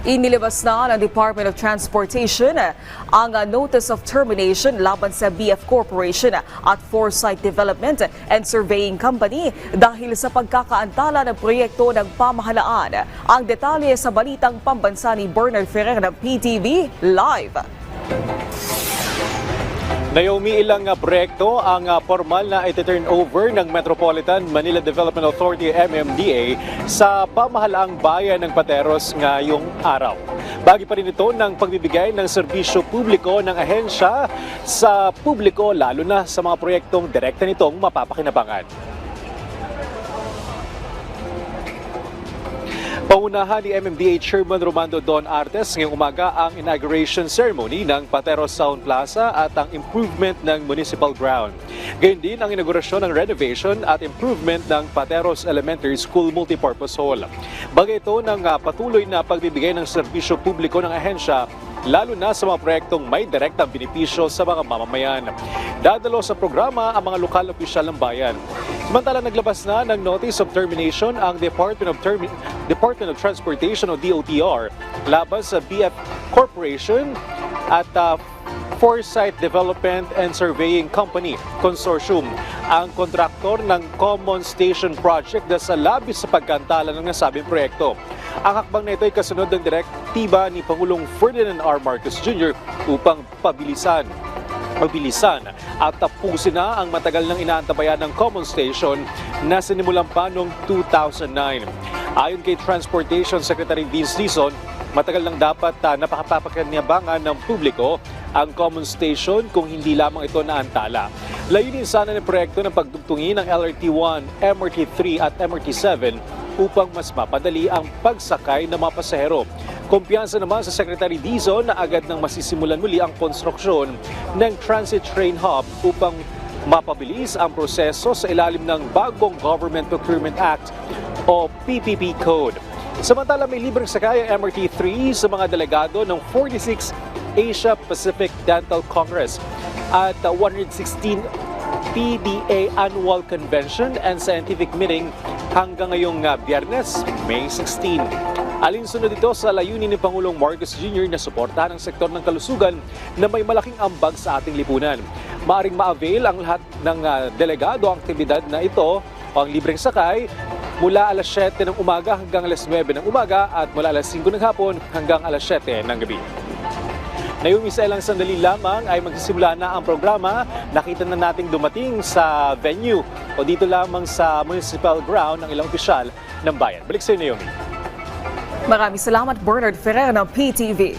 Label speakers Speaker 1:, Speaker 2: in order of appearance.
Speaker 1: Inilabas na ng Department of Transportation ang Notice of Termination laban sa BF Corporation at Foresight Development and Surveying Company dahil sa pagkakaantala ng proyekto ng pamahalaan. Ang detalye sa balitang pambansa ni Bernard Ferrer ng PTV Live.
Speaker 2: Naomi, ilang proyekto ang formal na iti-turn over ng Metropolitan Manila Development Authority MMDA sa pamahalaang bayan ng Pateros ngayong araw. Bagi pa rin ito ng pagbibigay ng serbisyo publiko ng ahensya sa publiko, lalo na sa mga proyektong direkta nitong mapapakinabangan. Paunahan ni MMDA Chairman Romando Don Artes ngayong umaga ang inauguration ceremony ng Pateros Sound Plaza at ang improvement ng municipal ground. Gayun din ang inaugurasyon ng renovation at improvement ng Pateros Elementary School Multipurpose Hall. Bagay ito ng patuloy na pagbibigay ng serbisyo publiko ng ahensya, lalo na sa mga proyektong may direktang benepisyo sa mga mamamayan. Dadalo sa programa ang mga lokal na opisyal ng bayan. Samantala, naglabas na ng Notice of Termination ang Department of Transportation o DOTR laban sa BF Corporation at Foresight Development and Surveying Company Consortium, ang kontraktor ng Common Station Project na sa labis sa pagkantala ng nasabing proyekto. Ang hakbang na ito ay kasunod ng direktiba ni Pangulong Ferdinand R. Marcos Jr. upang mabilisan at tapusin na ang matagal nang inaantabayan ng Common Station na sinimulan pa noong 2009. Ayon kay Transportation Secretary Vince Dizon, matagal nang dapat napakapapakinabangan ng publiko ang Common Station kung hindi lamang ito naantala. Layunin sana ng proyekto ng pagdugtungin ng LRT-1, MRT-3 at MRT-7 upang mas mapadali ang pagsakay ng mga pasahero. Kumpiyansa naman sa Secretary Dizon na agad nang masisimulan muli ang konstruksyon ng Transit Train Hub upang mapabilis ang proseso sa ilalim ng bagong Government Procurement Act o PPP Code. Samantala, may libreng sakay ang MRT-3 sa mga delegado ng 46 Asia Pacific Dental Congress at 116 PDA Annual Convention and Scientific Meeting hanggang ngayong Biyernes, May 16. Alinsunod ito sa layunin ni Pangulong Marcos Jr. na suportahan ang sektor ng kalusugan na may malaking ambag sa ating lipunan. Maaring ma-avail ang lahat ng delegado ang aktibidad na ito o ang libreng sakay mula alas 7 ng umaga hanggang alas 9 ng umaga at mula alas 5 ng hapon hanggang alas 7 ng gabi. Naomi, sa ilang sandali lamang ay magsisimula na ang programa. Nakita na nating dumating sa venue o dito lamang sa municipal ground ng ilang opisyal ng bayan. Balik sa iyo, Naomi.
Speaker 1: Maraming salamat, Bernard Ferrer ng PTV.